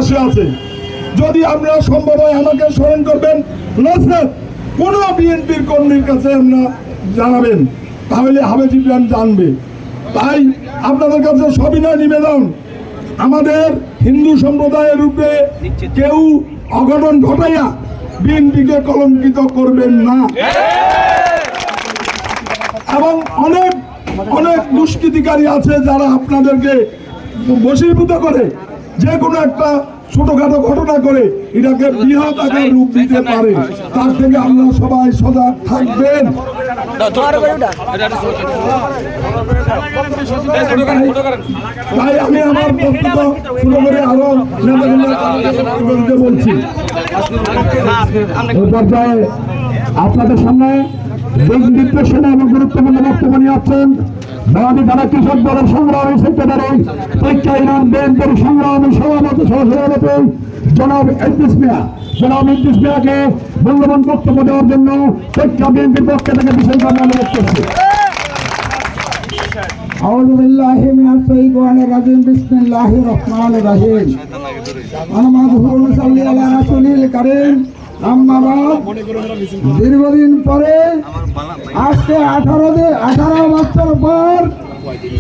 পাশে আছে। যদি আপনারা সম্ভব হয় আমাকে স্মরণ করবেন, নচেৎ কোনো বিএনপির কর্মীর কাছে আপনারা জানাবেন, তাহলে হাফেজ ইব্রাহিম জানবে। তাই আপনাদের কাছে সবিনয় নিবেদন, আমাদের হিন্দু সম্প্রদায়ের রূপে কেউ অঘটন ঘটাইয়া বিএনপিকে কলঙ্কিত করবেন না। এবং অনেক অনেক দুষ্কৃতিকারী আছে যারা আপনাদেরকে বশীভূত করে যে কোনো একটা ছোটখাটো ঘটনা করে এটাকে বৃহৎ আকার রূপ দিতে পারে। তার থেকে আপনারা সবাই সজাগ থাকবেন। তাই আমি আমার বক্তব্য শুরু করে আরো নেতাকর্মীদেরকে বলছি, পর্যায়ে আপনাদের সামনে নির্দেশন এবং গুরুত্বপূর্ণ বক্তব্য নিয়ে আসছেন বাঙালি ধারা কৃষক দলের সংগ্রামী সেক্রেটারি পরীক্ষা ইরান ব্যাংকের সংগ্রামী সভাপতি সহসভাপতি জনাব ইদ্রিস মিয়া। জনাব ইদ্রিস মিয়াকে মূল্যবান বক্তব্য দেওয়ার জন্য পরীক্ষা বিএনপির পক্ষ থেকে বিশেষভাবে অনুরোধ করছি। আউযু বিল্লাহি মিনাশ শাইতানির রাজিম, বিসমিল্লাহির রহমানির রহিম। আহমাদুহু ওয়া সাল্লি আলা রাসূলিল কারীম। আম্মা বাদ, দীর্ঘদিন পরে আজকে 18 বছর পর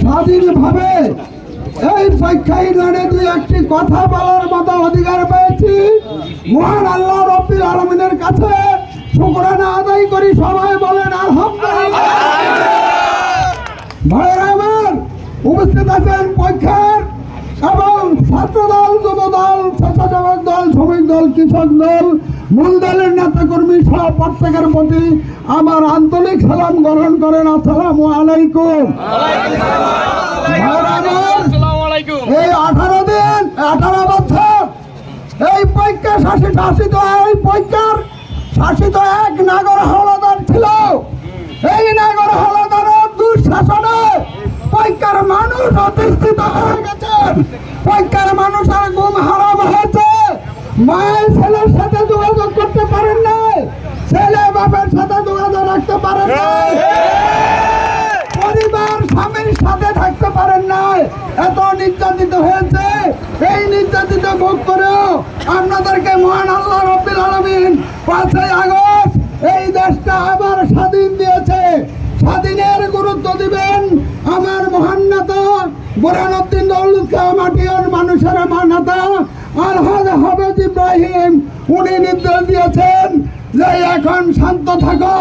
স্বাধীনভাবে এই পরীক্ষা ইরানে দুই একটি কথা বলার মতো অধিকার পেয়েছি। মহান আল্লাহ রাব্বুল আলামিনের কাছে শুকরানা আদায় করি, সবাই বলেন আলহামদুলিল্লাহ। ভাইরা আমার, উপস্থিত আছেন পরীক্ষার এবং ছাত্র দল, যুব দল, স্বেচ্ছাসেবক দল, শ্রমিক দল, কৃষক দল, মূল দলের নেতা কর্মী সহ প্রত্যেকের প্রতি আমার আন্তরিক সালাম গ্রহণ করেন। আসসালামু আলাইকুম। এই 18 বছর এই পরীক্ষা শাসিত এই পরীক্ষার শাসিত এক নাগর হাওলাদার ছিল। এই নাগর হাওলাদারের দুঃশাসনে পরীক্ষার মানুষ অতিষ্ঠিত হয়ে গেছেন। পরীক্ষার মানুষের ঘুম হারাম হয়েছে। মায়ের ছেলের সাথে যোগাযোগ করতে পারেন নাই, ছেলে বাপের সাথে যোগাযোগ রাখতে পারেন নাই, পরিবার স্বামীর সাথে থাকতে পারেন নাই। এত নির্যাতিত হয়েছে। এই নির্যাতিত ভোগ করেও আপনাদেরকে মহান আল্লাহ রাব্বুল আলামিন 5ই আগস্ট এই দেশটা আবার স্বাধীন দিয়েছে। স্বাধীনের গুরুত্ব দিবেন আমার মহান নেতা বুরহানুদ্দিন দৌলত খাঁ মাটিয়ার মানুষের নেতা আলহাজ হাফেজ ইব্রাহিম। উনি নির্দেশ দিয়েছেন যে এখন শান্ত থাকো,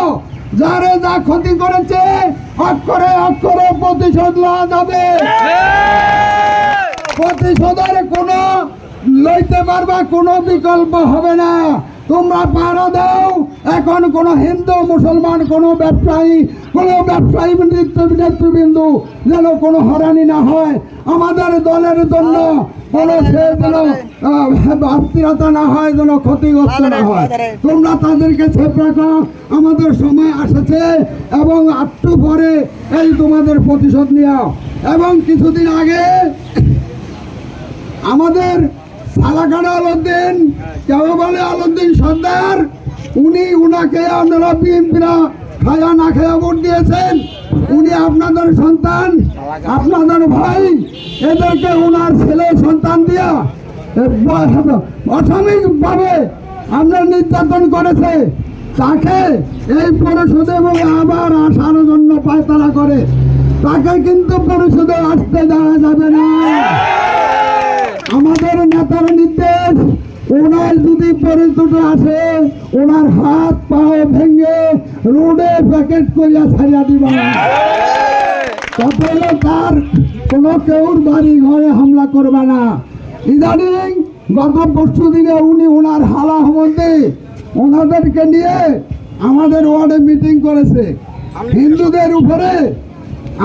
যারে যা ক্ষতি করেছে অক্ষরে অক্ষরে প্রতিশোধ লওয়া যাবে। প্রতিশোধের কোনো লইতে পারবা, কোনো বিকল্প হবে না। তোমরা পাহারা দাও। এখন কোনো হিন্দু মুসলমান, কোনো ব্যবসায়ী নেতৃবৃন্দু যেন কোনো হয়রানি না হয়, আমাদের দলের জন্য কোনো সে যেন অস্থিরতা না হয়, যেন ক্ষতিগ্রস্ত না হয়। তোমরা তাদেরকে ছেপ রাখো। আমাদের সময় আসছে এবং একটু পরে এই তোমাদের প্রতিশোধ নেওয়া। এবং কিছুদিন আগে আমাদের সালাকানা আলাউদ্দিন, কেউ বলে আলাউদ্দিন সর্দার, উনাকে আপনারা বিএনপিরা খায়া না খায়া ভোট দিয়েছেন। উনি আপনাদের সন্তান, আপনাদের ভাই। এদেরকে উনার ছেলে সন্তান দিয়া অসাময়িকভাবে আপনার নির্যাতন করেছে। তাকে এই পরিষদে বলে আবার আসার জন্য পায়তারা করে, তাকে কিন্তু পরিষদে আসতে দেওয়া যাবে না। আমাদের নেতার নির্দেশ, ওনার যদি পরিষদে আসে ওনার হাত পাও ভেঙে রোডে প্যাকেট করিয়া ছাড়িয়া দিবা। তাহলে তার কোনো কেউর বাড়ি ঘরে হামলা করবে না। ইদানিং গত পরশু দিনে উনি ওনার হালা সম্বন্ধে ওনাদেরকে নিয়ে আমাদের ওয়ার্ডে মিটিং করেছে। হিন্দুদের উপরে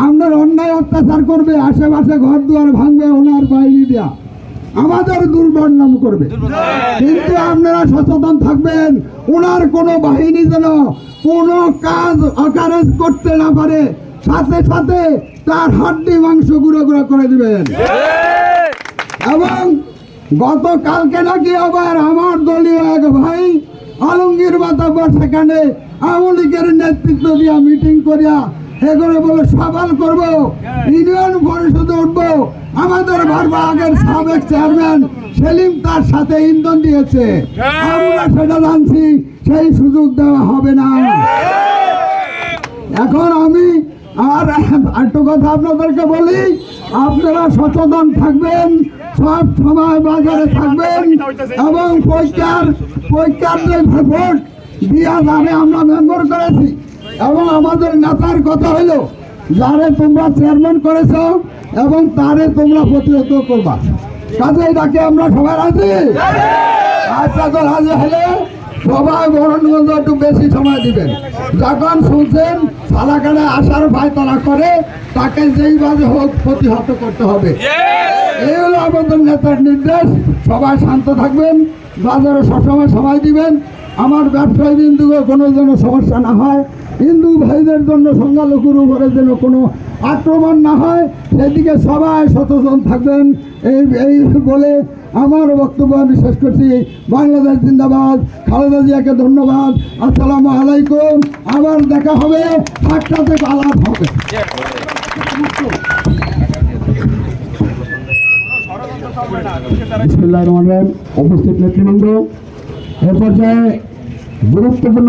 আপনার অন্যায় অত্যাচার করবে, আশেপাশে ঘর দুয়ার ভাঙবে, ওনার বাইরে দেয়া আমাদের দুর্বর্ণম করবে। কিন্তু আপনারা সচেতন থাকবেন, ওনার কোনো বাহিনী যেন কোনো কাজ অকারেজ করতে না পারে। সাথে সাথে তার হাড্ডি মাংস গুঁড়ো গুঁড়ো করে দিবেন। এবং গতকালকে নাকি আবার আমার দলীয় এক ভাই আলমগীর বাতাবর সেখানে আওয়ামী লীগের নেতৃত্ব দিয়া মিটিং করিয়া এগুলো বলে সবাল করবো, ইউনিয়ন পরিষদে উঠবো। আমাদের ভারবাগের সাবেক চেয়ারম্যান সেলিম তার সাথে ইন্ধন দিয়েছে, আমরা সেটা জানছি, সেই সুযোগ দেওয়া হবে না। এখন আমি আর একটু কথা আপনাদেরকে বলি, আপনারা সচেতন থাকবেন, সব সময় বাজারে থাকবেন এবং পরীক্ষার যে ভোট দিয়া যারে আমরা মেম্বার করেছি এবং আমাদের নেতার কথা হইল যারে তোমরা চেয়ারম্যান করেছ এবং তারে তোমরা প্রতিহত করবা। কাজে এটাকে আমরা সবাই রাজি। আচ্ছা, তো রাজি হলে সবাই বরণগঞ্জ একটু বেশি সময় দিবেন। যখন শুনছেন সালাকারে আসার ভয় তারা করে, তাকে যেই বাজে হোক প্রতিহত করতে হবে। এই হলো আমাদের নেতার নির্দেশ। সবাই শান্ত থাকবেন, বাজারে সবসময় সময় দিবেন। আমার ব্যবসায়ী বিন্দুকে কোনো যেন সমস্যা না হয়, হিন্দু ভাইদের জন্য সংখ্যালঘুর উপরে যেন কোনো আক্রমণ না হয়, সেদিকে সবাই সচেতন থাকবেন। এই বলে আমার বক্তব্য আমি শেষ করছি। বাংলাদেশ জিন্দাবাদ, খালেদা জিয়াকে ধন্যবাদ। আসসালামু আলাইকুম। আবার দেখা হবে, সাক্ষাতে আলাপ হবে। বিসমিল্লাহির রহমানির রহিম। উপস্থিত নেতৃবৃন্দ, এ পর্যায়ে গুরুত্বপূর্ণ